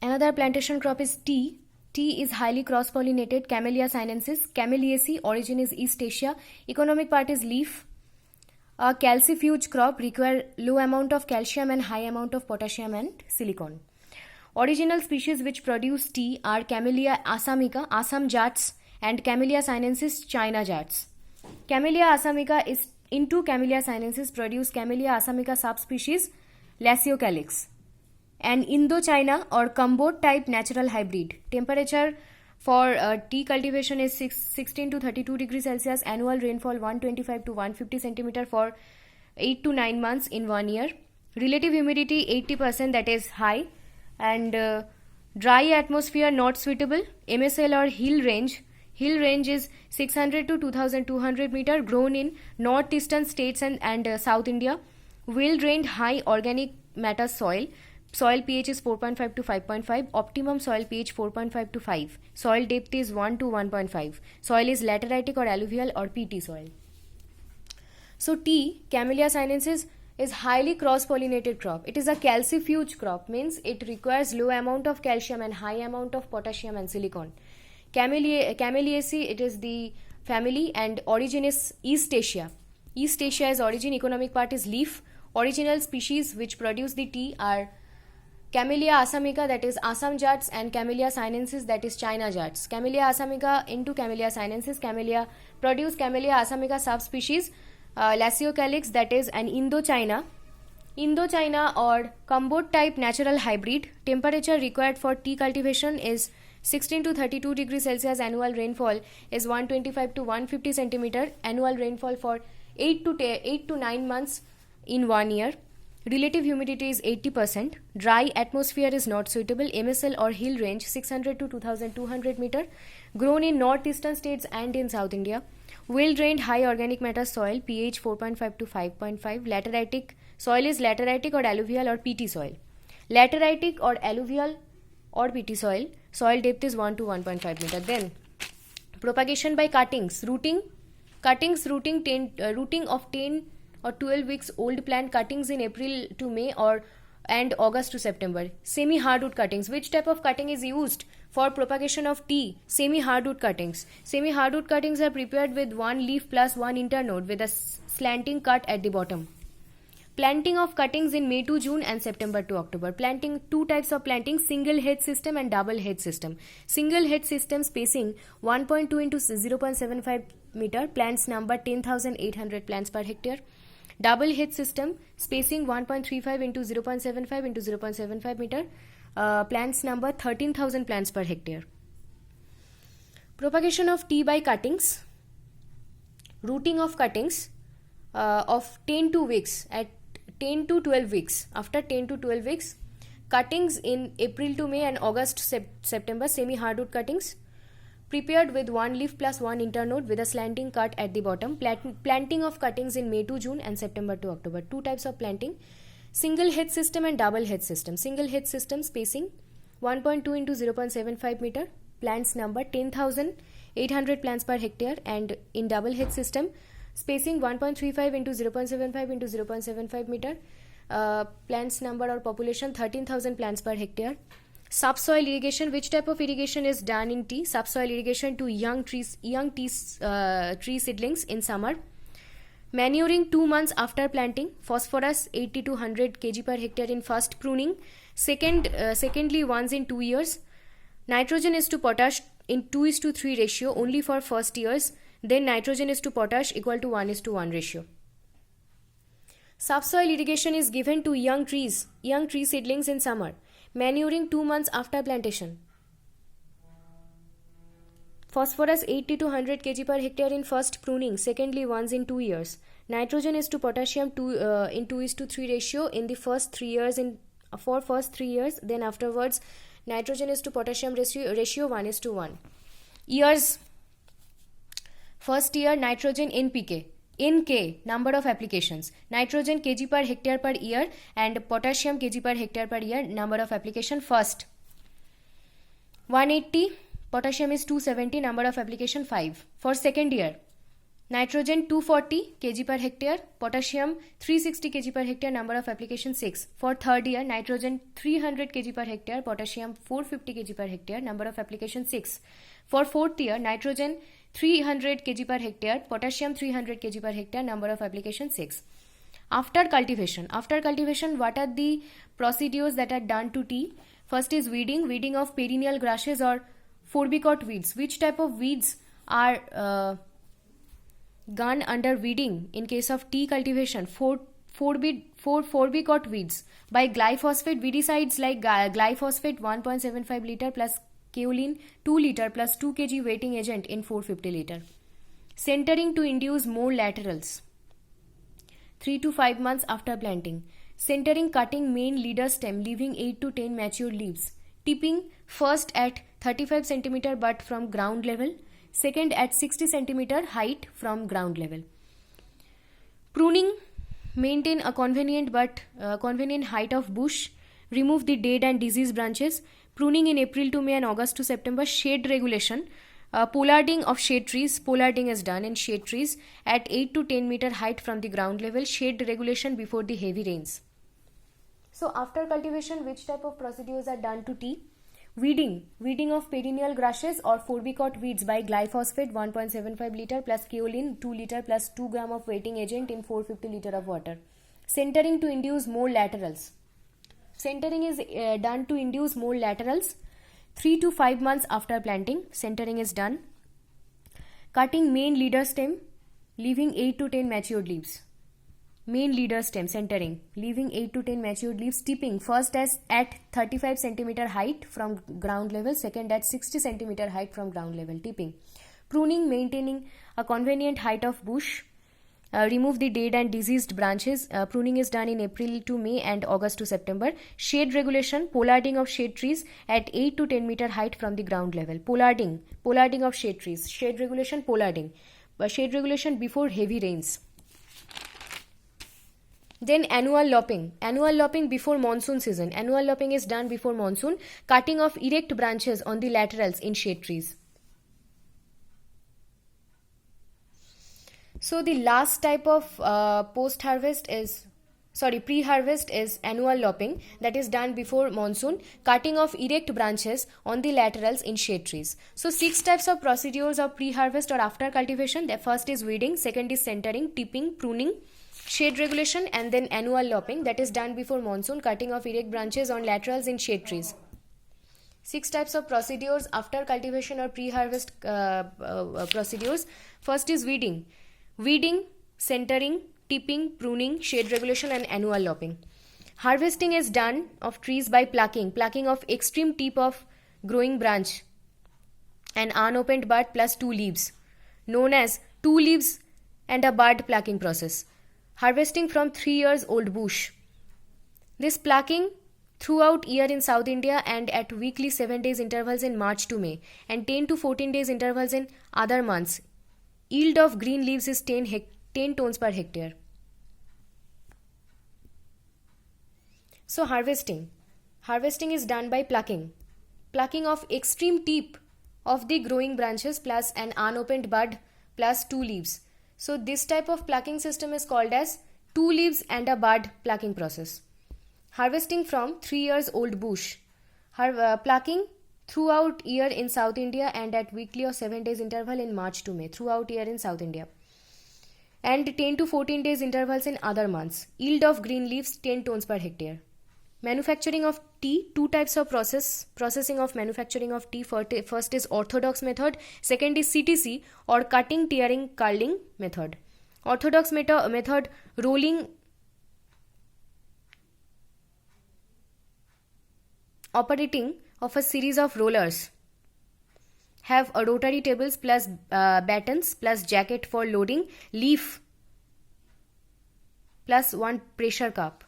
Another plantation crop is tea. Tea is highly cross-pollinated. Camellia sinensis, Camelliaceae, origin is East Asia. Economic part is leaf. A calcifuge crop require low amount of calcium and high amount of potassium and silicon. Original species which produce tea are Camellia assamica, Assam jats, and Camellia sinensis, China jats. Camellia assamica is into Camellia sinensis produce Camellia assamica subspecies Lasiocalix. An Indochina or Cambod type natural hybrid. Temperature for tea cultivation is 16 to 32 degrees Celsius. Annual rainfall 125 to 150 centimeter for 8 to 9 months in 1 year. Relative humidity 80%, that is high. And dry atmosphere not suitable. MSL or hill range. Hill range is 600 to 2200 meter, grown in northeastern states and South India. Well drained high organic matter soil. Soil pH is 4.5 to 5.5. Optimum soil pH 4.5 to 5. Soil depth is 1 to 1.5. Soil is lateritic or alluvial or peaty soil. So tea, Camellia sinensis, is highly cross-pollinated crop. It is a calcifuge crop, means it requires low amount of calcium and high amount of potassium and silicon. Camelliaceae, it is the family, and origin is East Asia. East Asia is origin. Economic part is leaf. Original species which produce the tea are Camellia assamica, that is Assam jats, and Camellia sinensis, that is China jats. Camellia assamica into Camellia sinensis, Camellia produce Camellia assamica subspecies Lasiocalix, that is an Indochina or Cambod type natural hybrid. Temperature required for tea cultivation is 16 to 32 degrees Celsius. Annual rainfall is 125 to 150 centimeter. Annual rainfall for 8 to 9 months in 1 year. Relative humidity is 80%. Dry atmosphere is not suitable. MSL or hill range 600 to 2200 meter. Grown in northeastern states and in South India. Well drained high organic matter soil, pH 4.5 to 5.5. Lateritic soil is lateritic or alluvial or peaty soil. Lateritic or alluvial or peaty soil. Soil depth is 1 to 1.5 meter. Then propagation by cuttings. Rooting of 10 or 12 weeks old plant cuttings in April to May and August to September. Semi hardwood cuttings. Which type of cutting is used for propagation of tea? Semi hardwood cuttings. Semi hardwood cuttings are prepared with one leaf plus one internode with a slanting cut at the bottom. Planting of cuttings in May to June and September to October. Planting, two types of planting, single head system and double head system. Single head system spacing 1.2 into 0.75 meter, plants number 10,800 plants per hectare. Double head system spacing 1.35 into 0.75 into 0.75 meter, plants number 13,000 plants per hectare. Propagation of tea by cuttings. Rooting of cuttings of 10 to 12 weeks. After 10 to 12 weeks, cuttings in April to May and August September, semi hardwood cuttings prepared with one leaf plus one internode with a slanting cut at the bottom. Planting of cuttings in May to June and September to October. Two types of planting, single head system and double head system. Single head system spacing 1.2 into 0.75 meter, plants number 10,800 plants per hectare, and in double head system spacing 1.35 into 0.75 into 0.75 meter, plants number or population 13,000 plants per hectare. Subsoil irrigation. Which type of irrigation is done in tea? Subsoil irrigation to young tree seedlings in summer. Manuring 2 months after planting. Phosphorus 80 to 100 kg per hectare in first pruning. Secondly, once in 2 years. Nitrogen is to potash in 2:3 ratio only for first years. Then nitrogen is to potash equal to 1:1 ratio. Subsoil irrigation is given to young tree seedlings in summer. Manuring 2 months after plantation. Phosphorus 80 to 100 kg per hectare in first pruning. Secondly, once in 2 years. Nitrogen is to potassium in 2:3 ratio in the first 3 years. For first 3 years. Then afterwards, nitrogen is to potassium ratio 1:1. Years. First year, nitrogen NPK. NK, number of applications. Nitrogen kg per hectare per year and potassium kg per hectare per year, number of application first. 180, potassium is 270, number of application 5. For second year, Nitrogen 240 kg per hectare, potassium 360 kg per hectare, number of application 6. For third year, nitrogen 300 kg per hectare, potassium 450 kg per hectare, number of application 6. For fourth year, nitrogen 300 kg per hectare, potassium 300 kg per hectare, number of application 6. After cultivation, what are the procedures that are done to tea? First is weeding of perennial grasses or forbicot weeds. Which type of weeds are gone under weeding in case of tea cultivation? Forbicot weeds by glyphosate. Weedicides like glyphosate 1.75 liter plus kaolin 2 liter plus 2 kg weighting agent in 450 liter. Centering to induce more laterals. 3 to 5 months after planting. Centering, cutting main leader stem, leaving 8 to 10 mature leaves. Tipping, first at 35 cm butt from ground level, second at 60 cm height from ground level. Pruning, maintain a convenient height of bush, remove the dead and diseased branches. Pruning in April to May and August to September. Shade regulation, pollarding of shade trees. Pollarding is done in shade trees at 8 to 10 meter height from the ground level. Shade regulation before the heavy rains. So after cultivation, which type of procedures are done to tea? Weeding of perennial grasses or forbicot weeds by glyphosate 1.75 liter plus kaolin 2 liter plus 2 gram of weighting agent in 450 liter of water. Centering to induce more laterals. Centering is done to induce more laterals. 3 to 5 months after planting, centering is done. Cutting main leader stem, leaving 8 to 10 matured leaves. Main leader stem, centering, leaving 8 to 10 matured leaves. Tipping, first at 35 cm height from ground level, second at 60 cm height from ground level. Tipping. Pruning, maintaining a convenient height of bush. Remove the dead and diseased branches. Pruning is done in April to May and August to September. Shade regulation, pollarding of shade trees at 8 to 10 meter height from the ground level. Pollarding of shade trees. Shade regulation, pollarding. Shade regulation before heavy rains. Then annual lopping before monsoon season. Annual lopping is done before monsoon. Cutting of erect branches on the laterals in shade trees. So the last type of pre-harvest is annual lopping, that is done before monsoon. Cutting of erect branches on the laterals in shade trees. So 6 types of procedures of pre-harvest or after cultivation. The first is weeding, second is centering, tipping, pruning, shade regulation, and then annual lopping, that is done before monsoon. Cutting of erect branches on laterals in shade trees. 6 types of procedures after cultivation or pre-harvest procedures. First is weeding, centering, tipping, pruning, shade regulation, and annual lopping. Harvesting is done of trees by plucking of extreme tip of growing branch and unopened bud plus 2 leaves, known as 2 leaves and a bud plucking process. Harvesting from 3 years old bush. This plucking throughout year in South India and at weekly 7 days intervals in March to May and 10 to 14 days intervals in other months. Yield of green leaves is 10 tons per hectare. So harvesting is done by plucking of extreme tip of the growing branches plus an unopened bud plus 2 leaves. So this type of plucking system is called as 2 leaves and a bud plucking process. Harvesting from 3 years old bush. Plucking throughout year in South India and at weekly or 7 days interval in March to May. Throughout year in South India. And 10 to 14 days intervals in other months. Yield of green leaves 10 tons per hectare. Manufacturing of tea, 2 types of processing of manufacturing of tea. First is orthodox method, second is CTC or cutting, tearing, curling method. Orthodox method, rolling, operating of a series of rollers, have a rotary tables plus battens plus jacket for loading, leaf plus 1 pressure cup.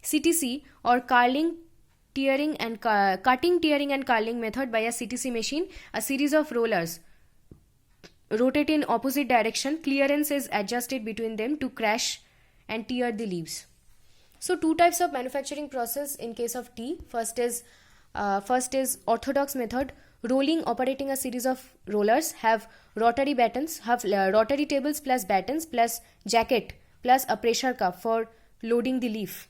CTC or cutting, tearing and curling method by a CTC machine. A series of rollers rotate in opposite direction. Clearance is adjusted between them to crush and tear the leaves. So 2 types of manufacturing process in case of tea. First is orthodox method, Rolling operating a series of rollers have rotary battens, have rotary tables plus battens plus jacket plus a pressure cup for loading the leaf.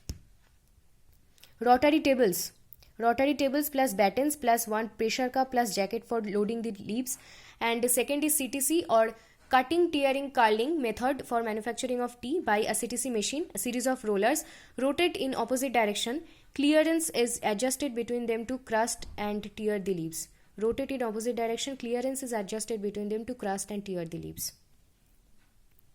Rotary tables plus battens plus one pressure cup plus jacket for loading the leaves. And the second is CTC, or cutting, tearing, curling method for manufacturing of tea by a CTC machine. A series of rollers rotate in opposite direction. Clearance is adjusted between them to crust and tear the leaves. Rotate in opposite direction. Clearance is adjusted between them to crust and tear the leaves.